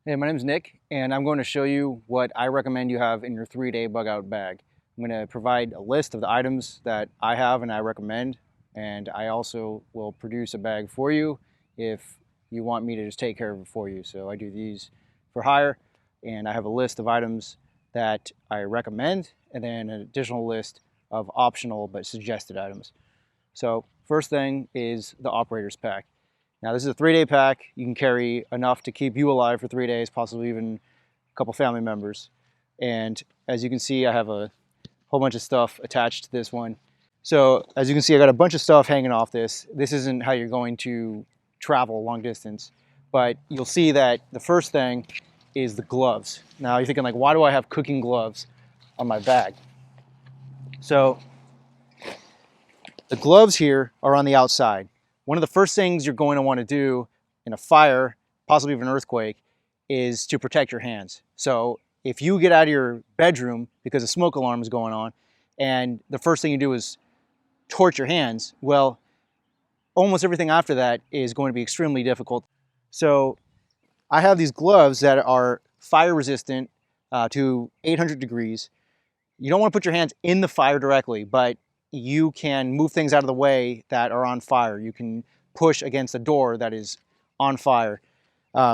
Hey, my name is Nick, and I'm going to show you what I recommend you have in your 3-day bug out bag. I'm going to provide a list of the items that I have and I recommend, and I also will produce a bag for you if you want me to just take care of it for you. So I do these for hire, and I have a list of items that I recommend, and then an additional list of optional but suggested items. So first thing is the operator's pack. Now this is a 3-day pack. You can carry enough to keep you alive for 3 days, possibly even a couple family members. And as you can see, I have a whole bunch of stuff attached to this one. So as you can see, I got a bunch of stuff hanging off this. This isn't how you're going to travel long distance, but you'll see that the first thing is the gloves. Now you're thinking like, why do I have cooking gloves on my bag? So the gloves here are on the outside. One of the first things you're going to want to do in a fire, possibly even an earthquake, is to protect your hands. So if you get out of your bedroom because a smoke alarm is going on, and the first thing you do is torch your hands, well, almost everything after that is going to be extremely difficult. So I have these gloves that are fire resistant to 800 degrees. You don't want to put your hands in the fire directly, but you can move things out of the way that are on fire. You can push against a door that is on fire.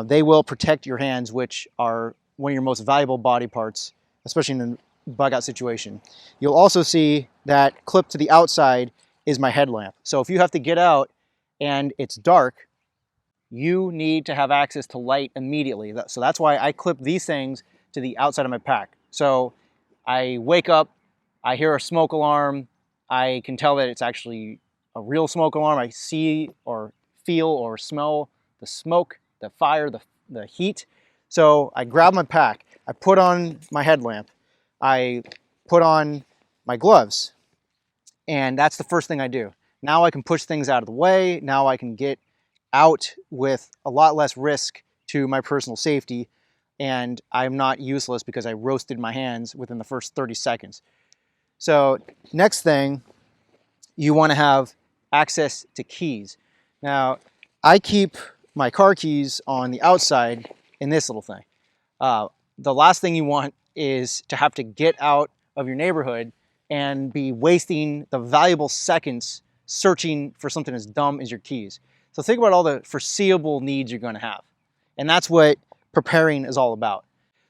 They will protect your hands, which are one of your most valuable body parts, especially in a bug out situation. You'll also see that clipped to the outside is my headlamp. So if you have to get out and it's dark, you need to have access to light immediately. So that's why I clip these things to the outside of my pack. So I wake up, I hear a smoke alarm, I can tell that it's actually a real smoke alarm. I see or feel or smell the smoke, the fire, the heat. So I grab my pack, I put on my headlamp, I put on my gloves, and that's the first thing I do. Now I can push things out of the way. Now I can get out with a lot less risk to my personal safety, and I'm not useless because I roasted my hands within the first 30 seconds. So next thing, you want to have access to keys. Now, I keep my car keys on the outside in this little thing. The last thing you want is to have to get out of your neighborhood and be wasting the valuable seconds searching for something as dumb as your keys. So think about all the foreseeable needs you're going to have. And that's what preparing is all about.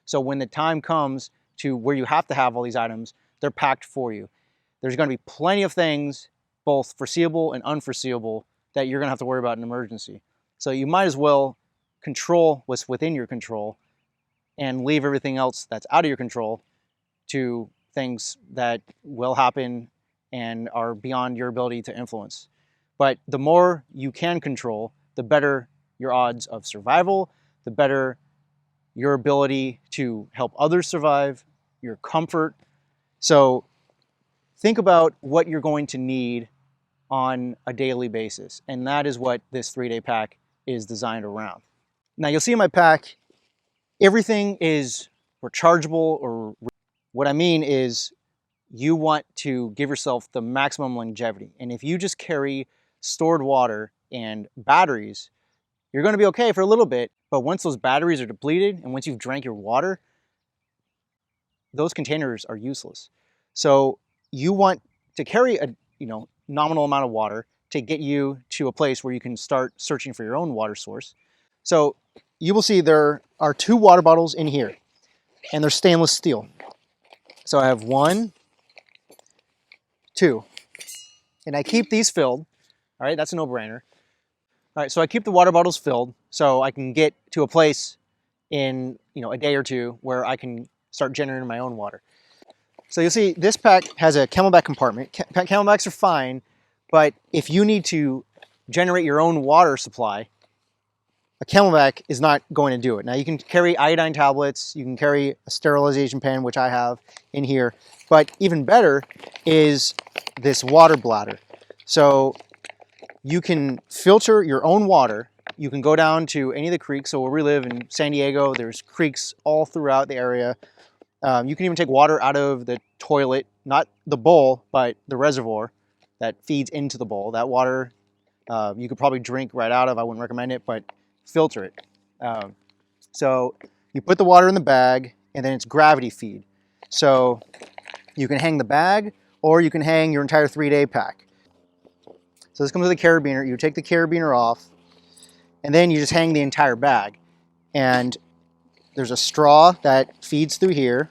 So when the time comes to where you have to have all these items, they're packed for you. There's going to be plenty of things, both foreseeable and unforeseeable, that you're going to have to worry about in an emergency. So you might as well control what's within your control and leave everything else that's out of your control to things that will happen and are beyond your ability to influence. But the more you can control, the better your odds of survival, the better your ability to help others survive, your comfort. So think about what you're going to need on a daily basis, and that is what this 3-day pack is designed around. Now you'll see in my pack, everything is rechargeable, or what I mean is you want to give yourself the maximum longevity. And if you just carry stored water and batteries, you're going to be okay for a little bit, but once those batteries are depleted and once you've drank your water, those containers are useless. So you want to carry a nominal amount of water to get you to a place where you can start searching for your own water source. So you will see there are 2 water bottles in here, and they're stainless steel. So I have 1, 2, and I keep these filled. All right, that's a no-brainer. All right, so I keep the water bottles filled so I can get to a place in a day or two where I can start generating my own water. So you'll see this pack has a camelback compartment. Camelbacks are fine, but if you need to generate your own water supply, a camelback is not going to do it. Now you can carry iodine tablets, you can carry a sterilization pen, which I have in here, but even better is this water bladder. So you can filter your own water. You can go down to any of the creeks. So where we live in San Diego, there's creeks all throughout the area. You can even take water out of the toilet, not the bowl, but the reservoir that feeds into the bowl. That water you could probably drink right out of. I wouldn't recommend it, but filter it. So you put the water in the bag, and then it's gravity feed. So you can hang the bag, or you can hang your entire 3-day pack. So this comes with a carabiner. You take the carabiner off, and then you just hang the entire bag. And there's a straw that feeds through here.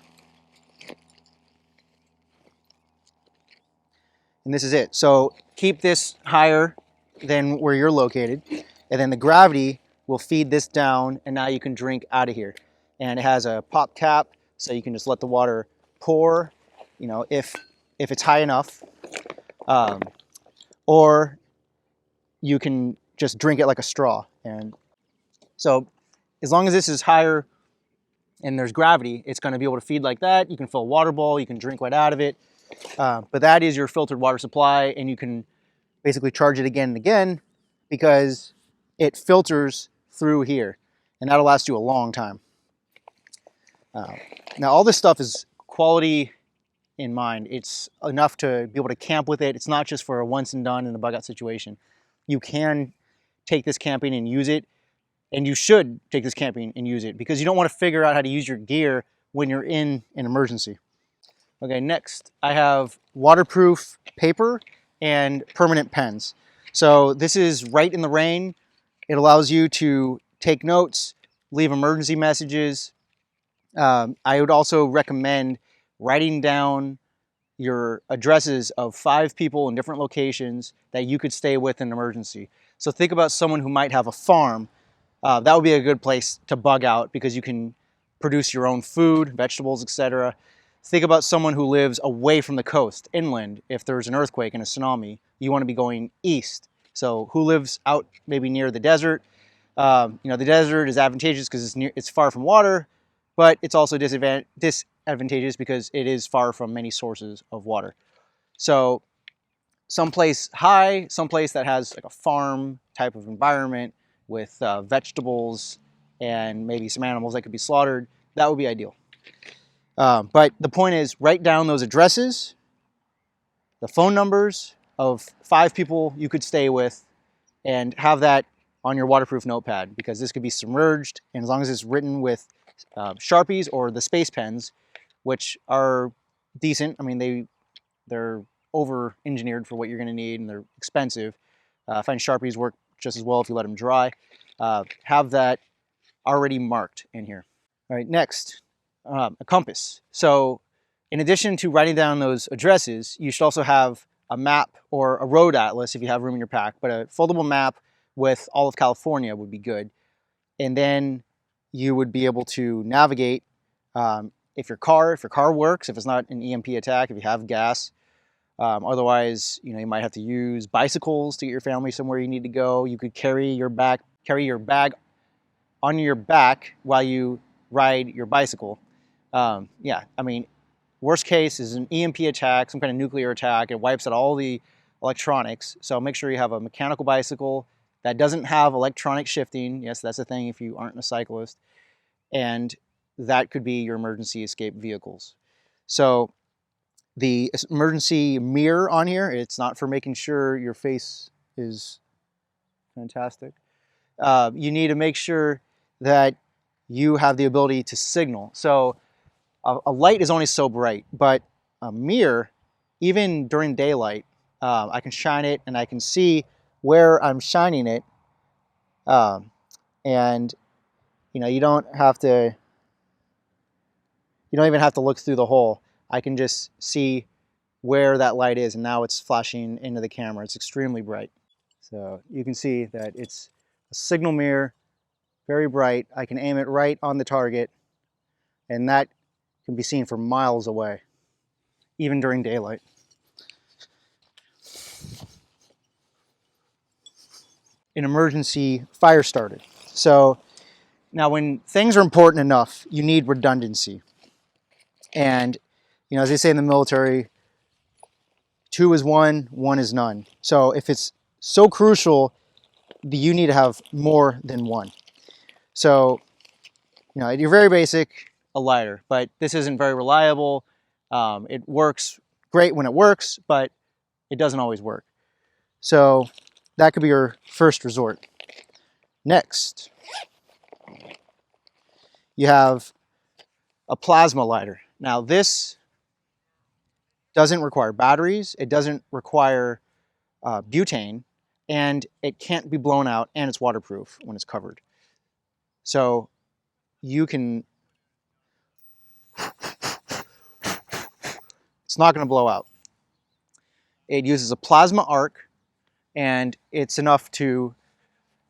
And this is it. So keep this higher than where you're located, and then the gravity will feed this down, and now you can drink out of here. And it has a pop cap, so you can just let the water pour, you know, if it's high enough, or you can just drink it like a straw. And so as long as this is higher and there's gravity, it's going to be able to feed like that. You can fill a water bowl, you can drink right out of it. But that is your filtered water supply, and you can basically charge it again and again because it filters through here, and that'll last you a long time. Now all this stuff is quality in mind. It's enough to be able to camp with it. It's not just for a once and done in a bug out situation. You can take this camping and use it, and you should take this camping and use it because you don't want to figure out how to use your gear when you're in an emergency. Okay, next I have waterproof paper and permanent pens. So this is Write in the Rain. It allows you to take notes, leave emergency messages. I would also recommend writing down your addresses of 5 people in different locations that you could stay with in an emergency. So think about someone who might have a farm. That would be a good place to bug out because you can produce your own food, vegetables, etc. Think about someone who lives away from the coast, inland. If there's an earthquake and a tsunami, you want to be going east. So who lives out maybe near the desert? You know, the desert is advantageous because it's far from water, but it's also disadvantageous because it is far from many sources of water. So someplace high, someplace that has like a farm type of environment with vegetables and maybe some animals that could be slaughtered, that would be ideal. But the point is, write down those addresses, the phone numbers of 5 people you could stay with, and have that on your waterproof notepad because this could be submerged, and as long as it's written with Sharpies or the space pens, which are decent. I mean, they're over-engineered for what you're going to need, and they're expensive. I find Sharpies work just as well if you let them dry. Have that already marked in here. All right, next, a compass. So in addition to writing down those addresses, you should also have a map or a road atlas if you have room in your pack, but a foldable map with all of California would be good. And then you would be able to navigate if your car works, if it's not an EMP attack, if you have gas. Otherwise, you know, you might have to use bicycles to get your family somewhere you need to go. You could carry your bag on your back while you ride your bicycle. Yeah, I mean, worst case is an EMP attack, some kind of nuclear attack. It wipes out all the electronics. So make sure you have a mechanical bicycle that doesn't have electronic shifting. Yes, that's a thing if you aren't a cyclist. And that could be your emergency escape vehicles. So the emergency mirror on here, it's not for making sure your face is fantastic. You need to make sure that you have the ability to signal. So a light is only so bright, but a mirror, even during daylight, I can shine it and I can see where I'm shining it. And you know, you don't even have to look through the hole. I can just see where that light is, and now it's flashing into the camera. It's extremely bright. So you can see that it's a signal mirror, very bright. I can aim it right on the target, and that can be seen from miles away, even during daylight. An emergency fire starter. So now when things are important enough, you need redundancy. And, you know, as they say in the military, 2 is 1, 1 is none. So if it's so crucial, you need to have more than 1. So, you know, you're very basic, a lighter, but this isn't very reliable. It works great when it works, but it doesn't always work. So that could be your first resort. Next, you have a plasma lighter. Now this doesn't require batteries, it doesn't require butane, and it can't be blown out, and it's waterproof when it's covered. So you can, it's not going to blow out. It uses a plasma arc, and it's enough to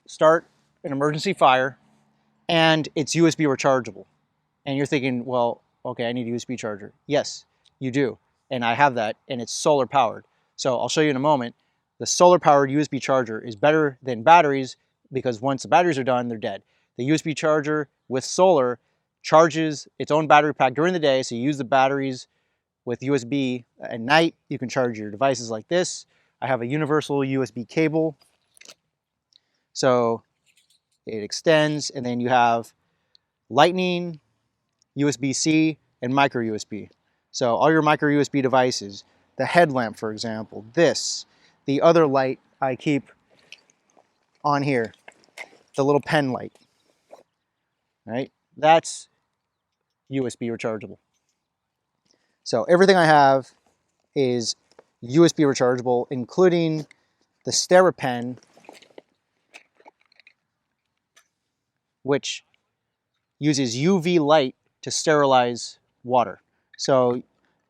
start an emergency fire, and it's USB rechargeable. And you're thinking, well, okay, I need a USB charger. Yes, you do. And I have that, and it's solar powered. So I'll show you in a moment. The solar powered USB charger is better than batteries because once the batteries are done, they're dead. The USB charger with solar charges its own battery pack during the day, so you use the batteries with USB. At night, you can charge your devices like this. I have a universal USB cable, so it extends, and then you have Lightning, USB-C, and micro USB. So all your micro USB devices, the headlamp, for example, this, the other light I keep on here, the little pen light, right? That's USB rechargeable. So everything I have is USB rechargeable, including the SteriPen, which uses UV light to sterilize water. So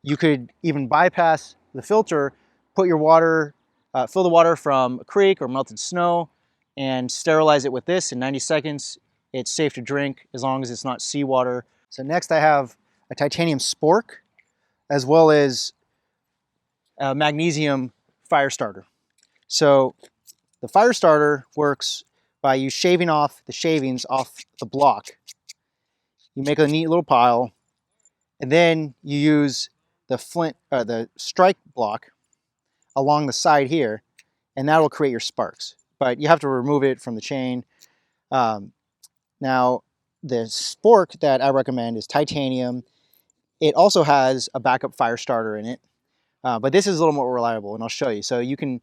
you could even bypass the filter, put your water, fill the water from a creek or melted snow, and sterilize it with this in 90 seconds. It's safe to drink as long as it's not seawater. So next I have a titanium spork, as well as a magnesium fire starter. So the fire starter works by you shaving off the shavings off the block. You make a neat little pile, and then you use the the strike block along the side here, and that will create your sparks. But you have to remove it from the chain. Now, the spork that I recommend is titanium. It also has a backup fire starter in it, but this is a little more reliable, and I'll show you. So you can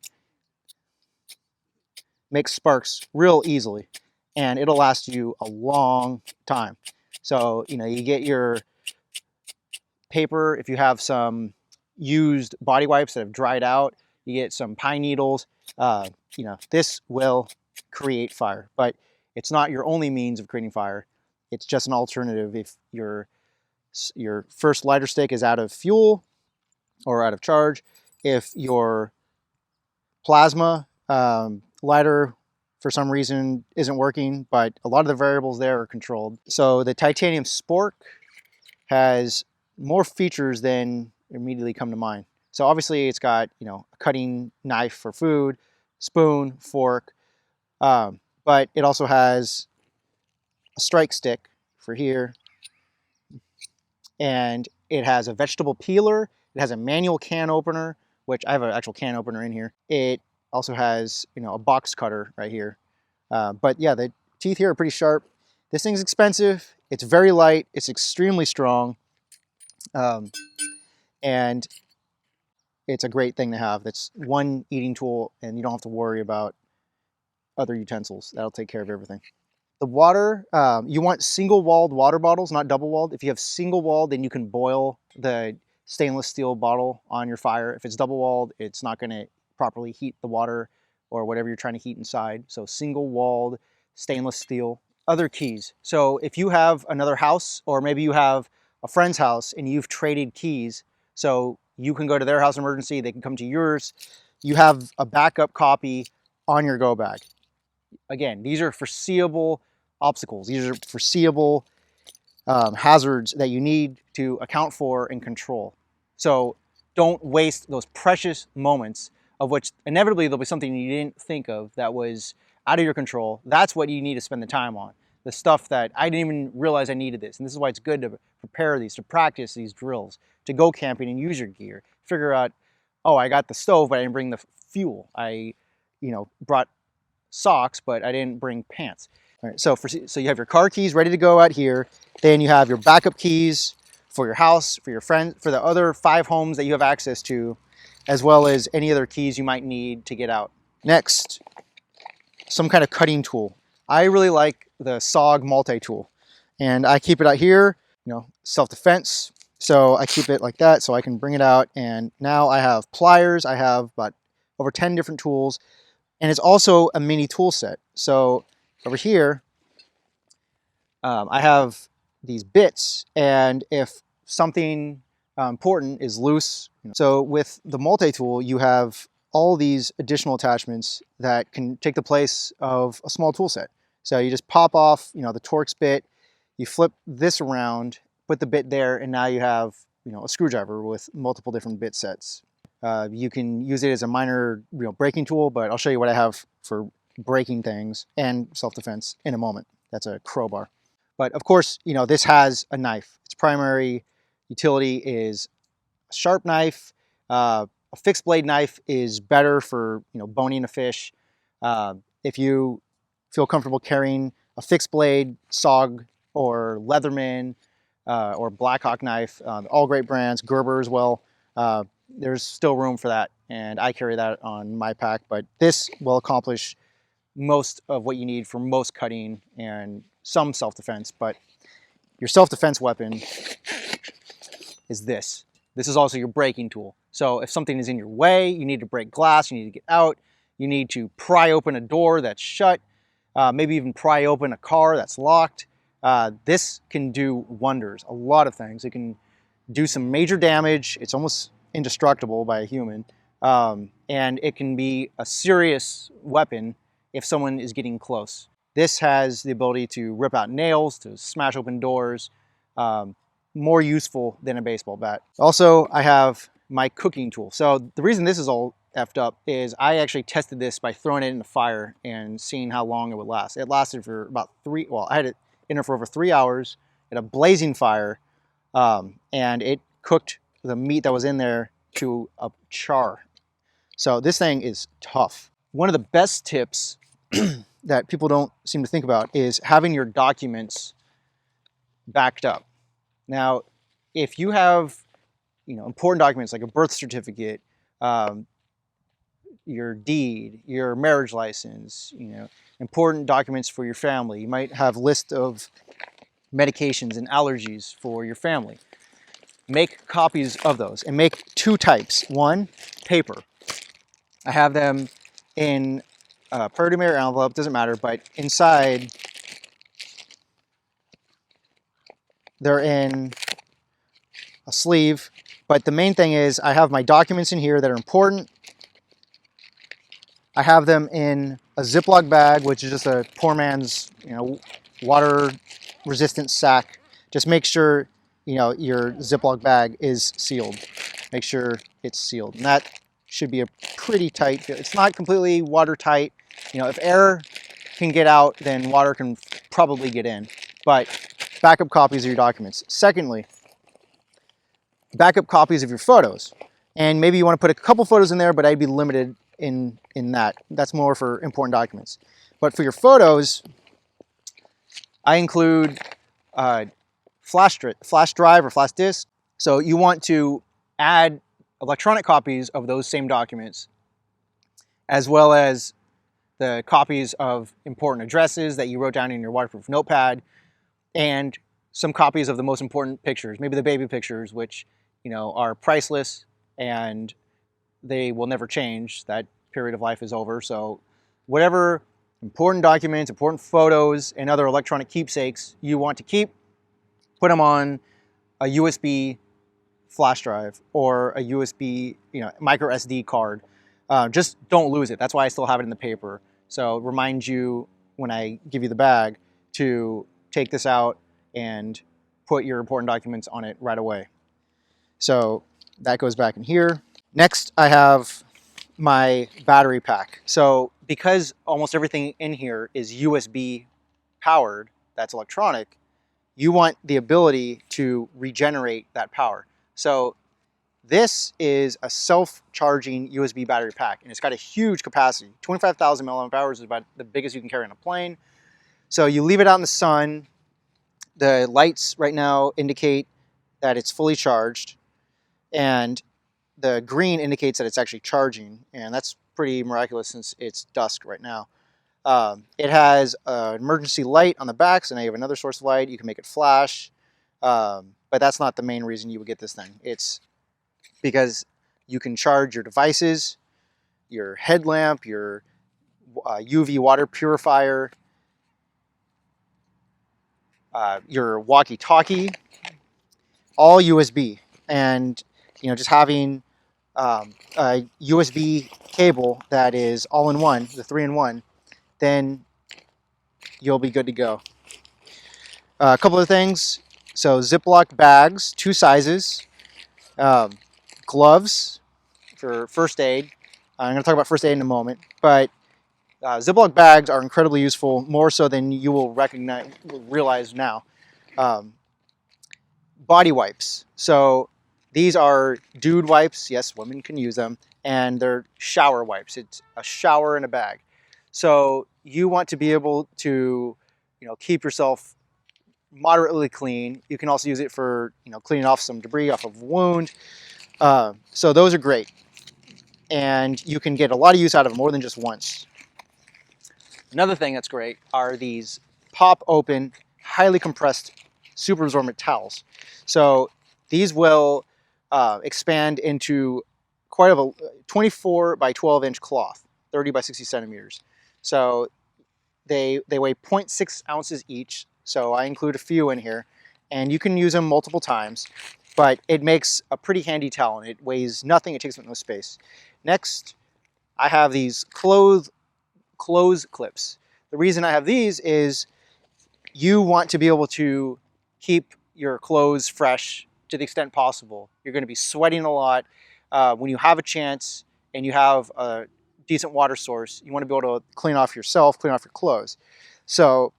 make sparks real easily, and it'll last you a long time. So, you know, you get your paper, if you have some used body wipes that have dried out, you get some pine needles, you know, this will create fire, but it's not your only means of creating fire. It's just an alternative if your first lighter stick is out of fuel or out of charge. If your plasma lighter for some reason isn't working, but a lot of the variables there are controlled. So the titanium spork has more features than immediately come to mind. So obviously it's got, you know, a cutting knife for food, spoon, fork, but it also has a strike stick for here, and it has a vegetable peeler. It has a manual can opener, which I have an actual can opener in here. It also has, you know, a box cutter right here. But yeah, the teeth here are pretty sharp. This thing's expensive. It's very light. It's extremely strong. And it's a great thing to have. That's one eating tool, and you don't have to worry about other utensils. That'll take care of everything. The water, you want single-walled water bottles, not double-walled. If you have single-walled, then you can boil the stainless steel bottle on your fire. If it's double-walled, it's not going to properly heat the water or whatever you're trying to heat inside. So single-walled stainless steel. Other keys. So if you have another house, or maybe you have a friend's house and you've traded keys, so you can go to their house in emergency, they can come to yours, you have a backup copy on your go bag. Again, these are foreseeable obstacles. These are foreseeable hazards that you need to account for and control. So don't waste those precious moments, of which inevitably there'll be something you didn't think of that was out of your control. That's what you need to spend the time on. The stuff that I didn't even realize I needed this. And this is why it's good to prepare these, to practice these drills, to go camping and use your gear. Figure out, oh, I got the stove, but I didn't bring the fuel. I, you know, brought socks, but I didn't bring pants. All right, so you have your car keys ready to go out here. Then you have your backup keys for your house, for your friend, for the other 5 homes that you have access to, as well as any other keys you might need to get out. Next, some kind of cutting tool. I really like the SOG multi-tool. And I keep it out here, you know, self-defense. So I keep it like that so I can bring it out. And now I have pliers. I have about over 10 different tools. And it's also a mini tool set. So over here, I have these bits. And if something important is loose, so with the multi-tool, you have all these additional attachments that can take the place of a small tool set. So you just pop off, you know, the Torx bit, you flip this around, put the bit there, and now you have, you know, a screwdriver with multiple different bit sets. You can use it as a minor, you know, braking tool, but I'll show you what I have for breaking things and self-defense in a moment. That's a crowbar. But of course, you know, this has a knife. Its primary utility is a sharp knife. A fixed blade knife is better for, you know, boning a fish. If you feel comfortable carrying a fixed blade, SOG, or Leatherman, or Blackhawk knife, all great brands, Gerber as well, there's still room for that. And I carry that on my pack, but this will accomplish most of what you need for most cutting and some self-defense. But your self-defense weapon is this. This is also your braking tool. So if something is in your way, you need to break glass, you need to get out, you need to pry open a door that's shut, maybe even pry open a car that's locked. This can do wonders, a lot of things. It can do some major damage. It's almost indestructible by a human. And it can be a serious weapon if someone is getting close. This has the ability to rip out nails, to smash open doors, more useful than a baseball bat. Also, I have my cooking tool. So the reason this is all effed up is I actually tested this by throwing it in the fire and seeing how long it would last. It lasted for about I had it in there for over 3 hours at a blazing fire, and it cooked the meat that was in there to a char. So this thing is tough. One of the best tips that people don't seem to think about is having your documents backed up. Now, if you have, you know, important documents like a birth certificate, your deed, your marriage license, you know, important documents for your family. You might have a list of medications and allergies for your family. Make copies of those and make two types. One, paper. I have them in a priority mail envelope, doesn't matter, but inside they're in a sleeve. But the main thing is I have my documents in here that are important. I have them in a Ziploc bag, which is just a poor man's, you know, water resistant sack. Just make sure, you know, your Ziploc bag is sealed. Make sure it's sealed. And that should be a pretty tight fit. It's not completely watertight. You know, if air can get out, then water can probably get in. But backup copies of your documents. Secondly, backup copies of your photos. And maybe you want to put a couple photos in there, but I'd be limited in that. That's more for important documents. But for your photos, I include flash drive or flash disk. So you want to add electronic copies of those same documents, as well as the copies of important addresses that you wrote down in your waterproof notepad, and some copies of the most important pictures, maybe the baby pictures, which, you know, are priceless and they will never change. That period of life is over. So whatever important documents, important photos, and other electronic keepsakes you want to keep, put them on a USB flash drive or a USB, you know, micro SD card. Just don't lose it. That's why I still have it in the paper. So remind you when I give you the bag to take this out and put your important documents on it right away. So that goes back in here. Next, I have my battery pack. So because almost everything in here is USB powered, that's electronic, you want the ability to regenerate that power. So this is a self-charging USB battery pack, and it's got a huge capacity. 25,000 milliamp hours is about the biggest you can carry on a plane. So you leave it out in the sun. The lights right now indicate that it's fully charged, and the green indicates that it's actually charging, and that's pretty miraculous since it's dusk right now. It has an emergency light on the back, so now you have another source of light. You can make it flash, but that's not the main reason you would get this thing. It's because you can charge your devices, your headlamp, your UV water purifier, your walkie-talkie, all USB. And just having a USB cable that is all in one, the 3-in-1, then you'll be good to go. A couple of things. So Ziploc bags, 2 sizes. Gloves for first aid. I'm going to talk about first aid in a moment, but Ziploc bags are incredibly useful, more so than you will realize now. Body wipes. So these are dude wipes. Yes, women can use them, and they're shower wipes. It's a shower in a bag. So you want to be able to, keep yourself moderately clean. You can also use it for, cleaning off some debris off of a wound. So those are great, and you can get a lot of use out of them, more than just once. Another thing that's great are these pop open, highly compressed, super absorbent towels. So these will expand into quite a 24 by 12 inch cloth, 30 by 60 centimeters. So they weigh 0.6 ounces each. So I include a few in here, and you can use them multiple times, but it makes a pretty handy towel, and it weighs nothing. It takes up no space. Next, I have these clothes clips. The reason I have these is you want to be able to keep your clothes fresh to the extent possible. You're going to be sweating a lot. When you have a chance and you have a decent water source, you want to be able to clean off yourself, clean off your clothes. So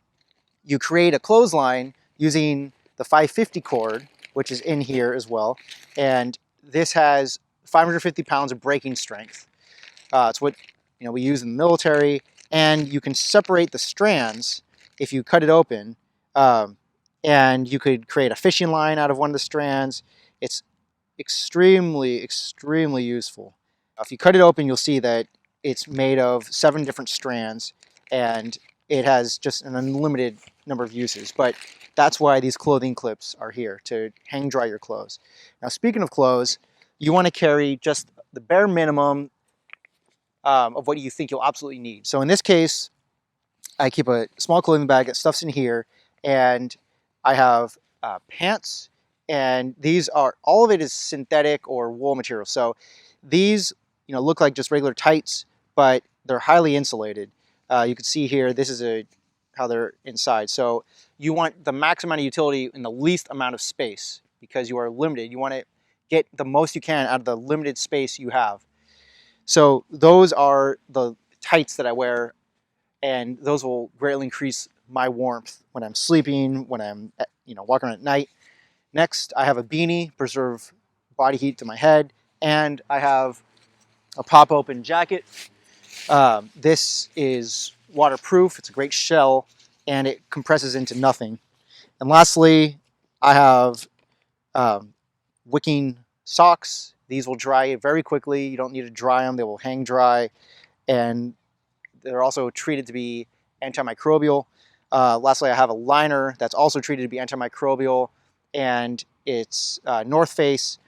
you create a clothesline using the 550 cord, which is in here as well. And this has 550 pounds of breaking strength. It's what we use in the military, and you can separate the strands if you cut it open, and you could create a fishing line out of one of the strands. It's extremely, extremely useful. If you cut it open, you'll see that it's made of 7 different strands, and it has just an unlimited number of uses. But that's why these clothing clips are here, to hang dry your clothes. Now, speaking of clothes, you want to carry just the bare minimum of what you think you'll absolutely need. So in this case, I keep a small clothing bag that stuffs in here, and I have pants, and these are, all of it is synthetic or wool material. So these, look like just regular tights, but they're highly insulated. You can see here, this is how they're inside. So you want the max amount of utility in the least amount of space, because you are limited. You want to get the most you can out of the limited space you have. So those are the tights that I wear, and those will greatly increase my warmth when I'm sleeping, when I'm walking around at night. Next, I have a beanie, preserve body heat to my head, and I have a pop-open jacket. This is waterproof. It's a great shell, and it compresses into nothing. And lastly, I have wicking socks. These will dry very quickly. You don't need to dry them. They will hang dry, and they're also treated to be antimicrobial. Lastly, I have a liner that's also treated to be antimicrobial, and it's North Face.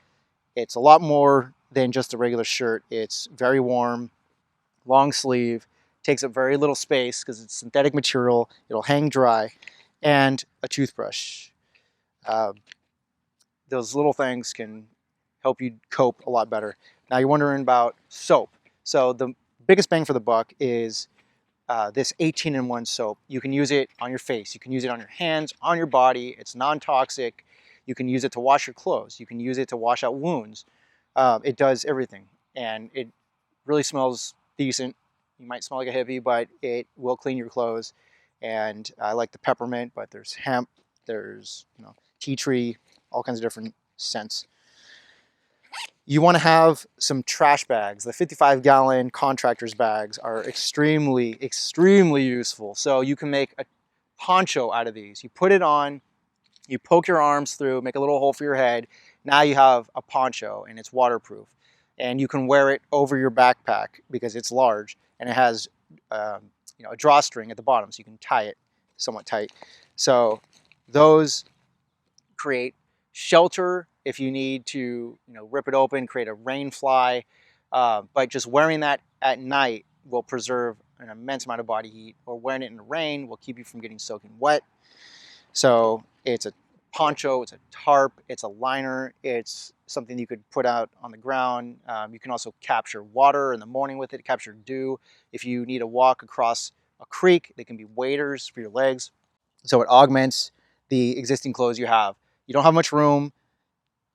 It's a lot more than just a regular shirt. It's very warm, long sleeve, takes up very little space because it's synthetic material. It'll hang dry, and a toothbrush. Those little things can help you cope a lot better. Now you're wondering about soap. So the biggest bang for the buck is this 18-in-1 soap. You can use it on your face. You can use it on your hands, on your body. It's non-toxic. You can use it to wash your clothes. You can use it to wash out wounds. It does everything, and it really smells decent. You might smell like a hippie, but it will clean your clothes. And I like the peppermint, but there's hemp, there's tea tree, all kinds of different scents. You want to have some trash bags. The 55-gallon contractor's bags are extremely, extremely useful. So you can make a poncho out of these. You put it on, you poke your arms through, make a little hole for your head. Now you have a poncho, and it's waterproof. And you can wear it over your backpack because it's large, and it has a drawstring at the bottom, so you can tie it somewhat tight. So those create shelter if you need to, rip it open, create a rain fly. But just wearing that at night will preserve an immense amount of body heat, or wearing it in the rain will keep you from getting soaking wet. So it's a poncho, it's a tarp, it's a liner, it's something you could put out on the ground. You can also capture water in the morning with it, capture dew. If you need to walk across a creek, they can be waders for your legs. So it augments the existing clothes you have. You don't have much room.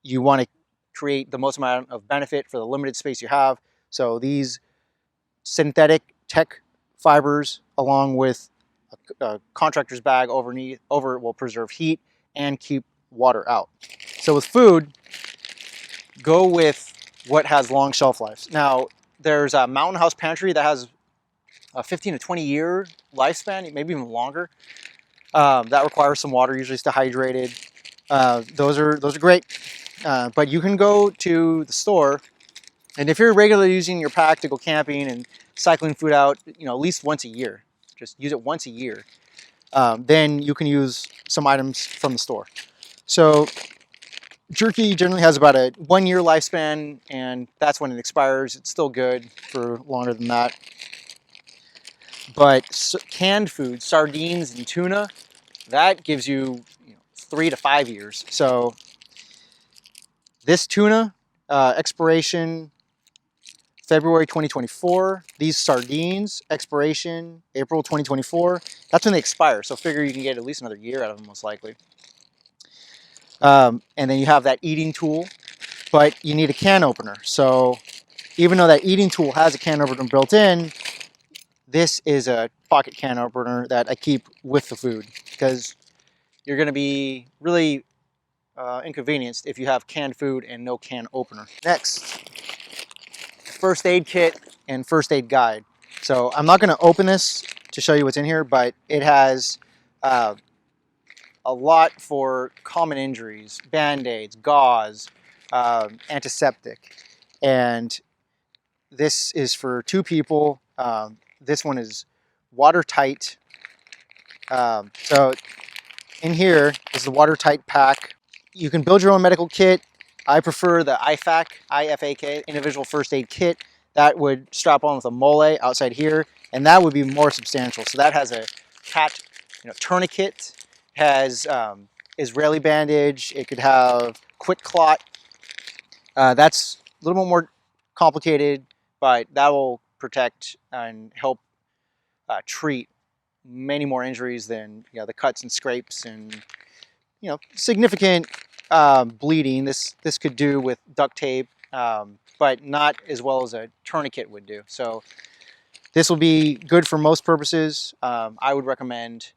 You want to create the most amount of benefit for the limited space you have. So these synthetic tech fibers, along with a contractor's bag over it, will preserve heat and keep water out. So with food, go with what has long shelf lives. Now, there's a Mountain House Pantry that has a 15 to 20 year lifespan, maybe even longer. That requires some water, usually stay hydrated. Those are great. But you can go to the store, and if you're regularly using your pack to go camping and cycling food out, at least once a year, just use it once a year, then you can use some items from the store. So jerky generally has about a 1 year lifespan, and that's when it expires. It's still good for longer than that. But canned food, sardines and tuna, that gives you, 3 to 5 years. So this tuna, expiration February 2024. These sardines, expiration April 2024. That's when they expire. So figure you can get at least another year out of them, most likely. And then you have that eating tool, but you need a can opener. So even though that eating tool has a can opener built in, this is a pocket can opener that I keep with the food, because you're going to be really inconvenienced if you have canned food and no can opener. Next, first aid kit and first aid guide. So I'm not going to open this to show you what's in here, but it has a lot for common injuries: band-aids, gauze, antiseptic. And this is for 2 people. This one is watertight. So in here is the watertight pack. You can build your own medical kit. I prefer the IFAK, individual first aid kit. That would strap on with a mole outside here, and that would be more substantial. So that has a cat, tourniquet, has Israeli bandage. It could have quick clot. That's a little bit more complicated, but that will protect and help treat many more injuries than the cuts and scrapes and significant bleeding. This could do with duct tape, but not as well as a tourniquet would do. So this will be good for most purposes. I would recommend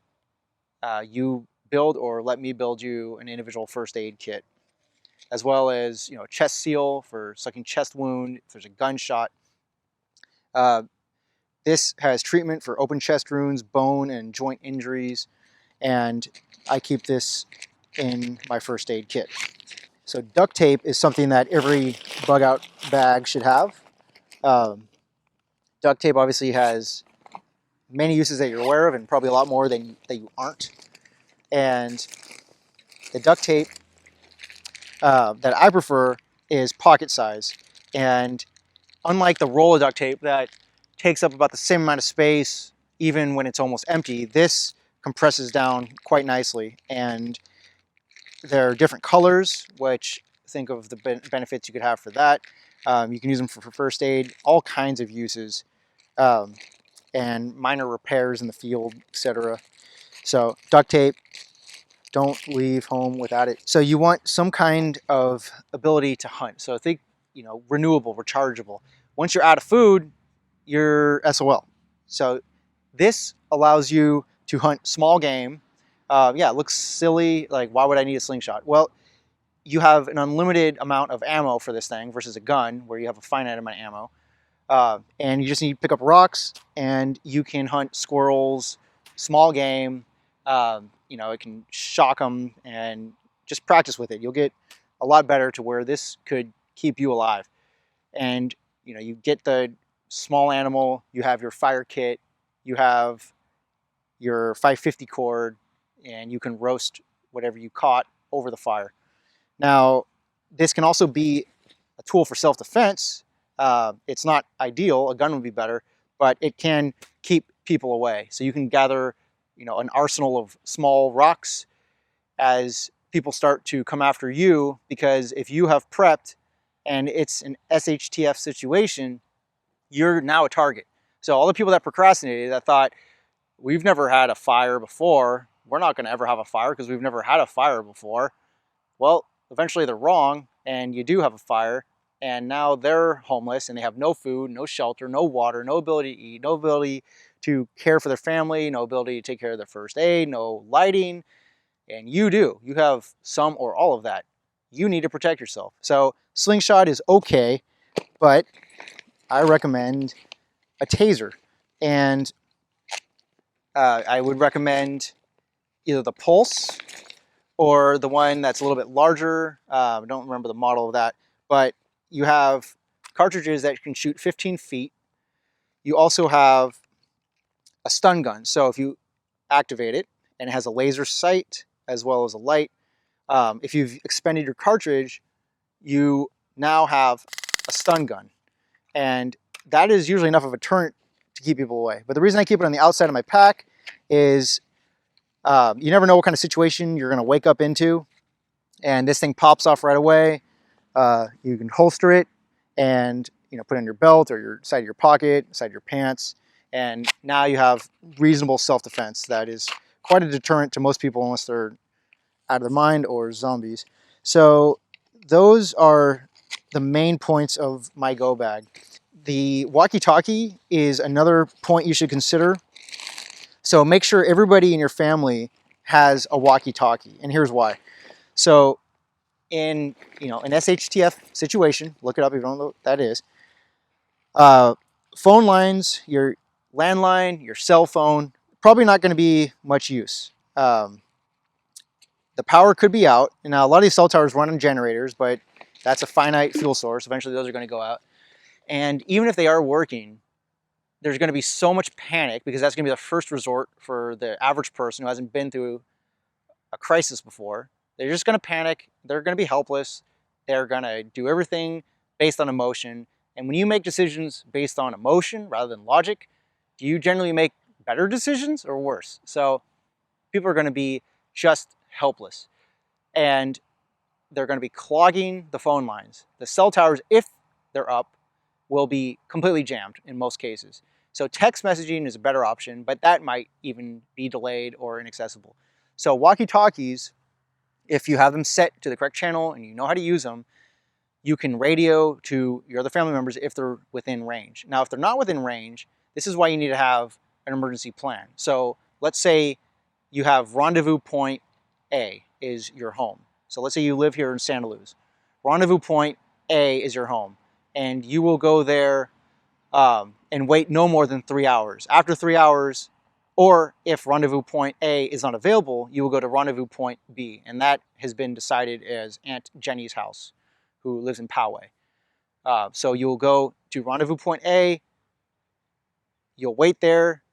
you build, or let me build you, an individual first aid kit, as well as chest seal for sucking chest wound if there's a gunshot. This has treatment for open chest wounds, bone and joint injuries, and I keep this in my first aid kit. So duct tape is something that every bug out bag should have. Duct tape obviously has many uses that you're aware of, and probably a lot more than that you aren't. And the duct tape that I prefer is pocket size. And unlike the roll of duct tape that takes up about the same amount of space even when it's almost empty, this compresses down quite nicely. And there are different colors, which think of the benefits you could have for that. You can use them for first aid, all kinds of uses, and minor repairs in the field, etc. So duct tape, don't leave home without it. So you want some kind of ability to hunt. So think, renewable, rechargeable. Once you're out of food, you're SOL. So this allows you to hunt small game. Yeah, it looks silly. Like, why would I need a slingshot? Well, you have an unlimited amount of ammo for this thing versus a gun where you have a finite amount of ammo. And you just need to pick up rocks, and you can hunt squirrels, small game. It can shock them, and just practice with it. You'll get a lot better to where this could keep you alive. And you get the small animal, you have your fire kit, you have your 550 cord, and you can roast whatever you caught over the fire. Now, this can also be a tool for self-defense. It's not ideal, a gun would be better, but it can keep people away. So you can gather, an arsenal of small rocks as people start to come after you, because if you have prepped and it's an SHTF situation, you're now a target. So all the people that procrastinated, that thought, we've never had a fire before, we're not going to ever have a fire because we've never had a fire before. Well, eventually they're wrong, and you do have a fire, and now they're homeless and they have no food, no shelter, no water, no ability to eat, no ability to care for their family, no ability to take care of their first aid, no lighting. And you do. You have some or all of that. You need to protect yourself. So slingshot is okay, but I recommend a taser. And I would recommend either the Pulse or the one that's a little bit larger. I don't remember the model of that, but you have cartridges that can shoot 15 feet. You also have a stun gun. So if you activate it, and it has a laser sight as well as a light, if you've expended your cartridge, you now have a stun gun. And that is usually enough of a deterrent to keep people away. But the reason I keep it on the outside of my pack is you never know what kind of situation you're going to wake up into, and this thing pops off right away. You can holster it and put it in your belt or your side of your pocket, side of your pants, and now you have reasonable self-defense that is quite a deterrent to most people unless they're out of their mind or zombies. So those are the main points of my go bag. The walkie-talkie is another point you should consider. So make sure everybody in your family has a walkie-talkie, and here's why. So in an SHTF situation, look it up if you don't know what that is. Phone lines, your landline, your cell phone, probably not going to be much use. The power could be out. And now a lot of these cell towers run on generators, but that's a finite fuel source. Eventually those are going to go out. And even if they are working, there's going to be so much panic, because that's going to be the first resort for the average person who hasn't been through a crisis before. They're just going to panic. They're going to be helpless. They're going to do everything based on emotion. And when you make decisions based on emotion rather than logic, do you generally make better decisions or worse? So people are going to be just helpless. And they're going to be clogging the phone lines. The cell towers, if they're up, will be completely jammed in most cases. So text messaging is a better option, but that might even be delayed or inaccessible. So walkie-talkies, if you have them set to the correct channel and you know how to use them, you can radio to your other family members if they're within range. Now, if they're not within range, this is why you need to have an emergency plan. So let's say you have rendezvous point A is your home. So let's say you live here in Santa Luz. Rendezvous point A is your home, and you will go there and wait no more than 3 hours. After 3 hours, or if rendezvous point A is not available, you will go to rendezvous point B, and that has been decided as Aunt Jenny's house, who lives in Poway. So you will go to rendezvous point A, you'll wait there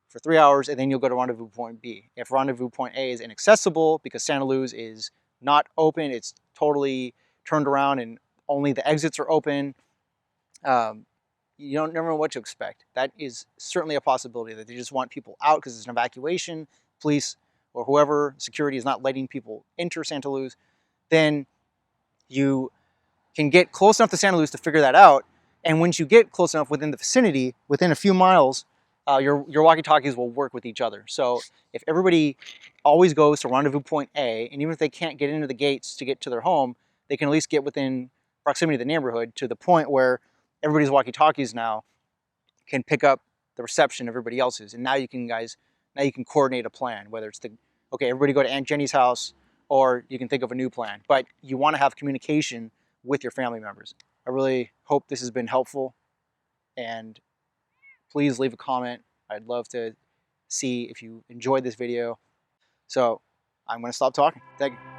for 3 hours, and then you'll go to rendezvous point B. If rendezvous point A is inaccessible because Santa Luz is not open, it's totally turned around and only the exits are open, you don't never know what to expect. That is certainly a possibility, that they just want people out because it's an evacuation, police or whoever, security is not letting people enter Santa Luz. Then you can get close enough to Santa Luz to figure that out. And once you get close enough within the vicinity, within a few miles, your walkie-talkies will work with each other. So if everybody always goes to rendezvous point A, and even if they can't get into the gates to get to their home, they can at least get within proximity of the neighborhood to the point where everybody's walkie-talkies now can pick up the reception of everybody else's. And now you can coordinate a plan, whether it's okay, everybody go to Aunt Jenny's house, or you can think of a new plan. But you want to have communication with your family members. I really hope this has been helpful, and please leave a comment. I'd love to see if you enjoyed this video. So I'm going to stop talking. Thank you.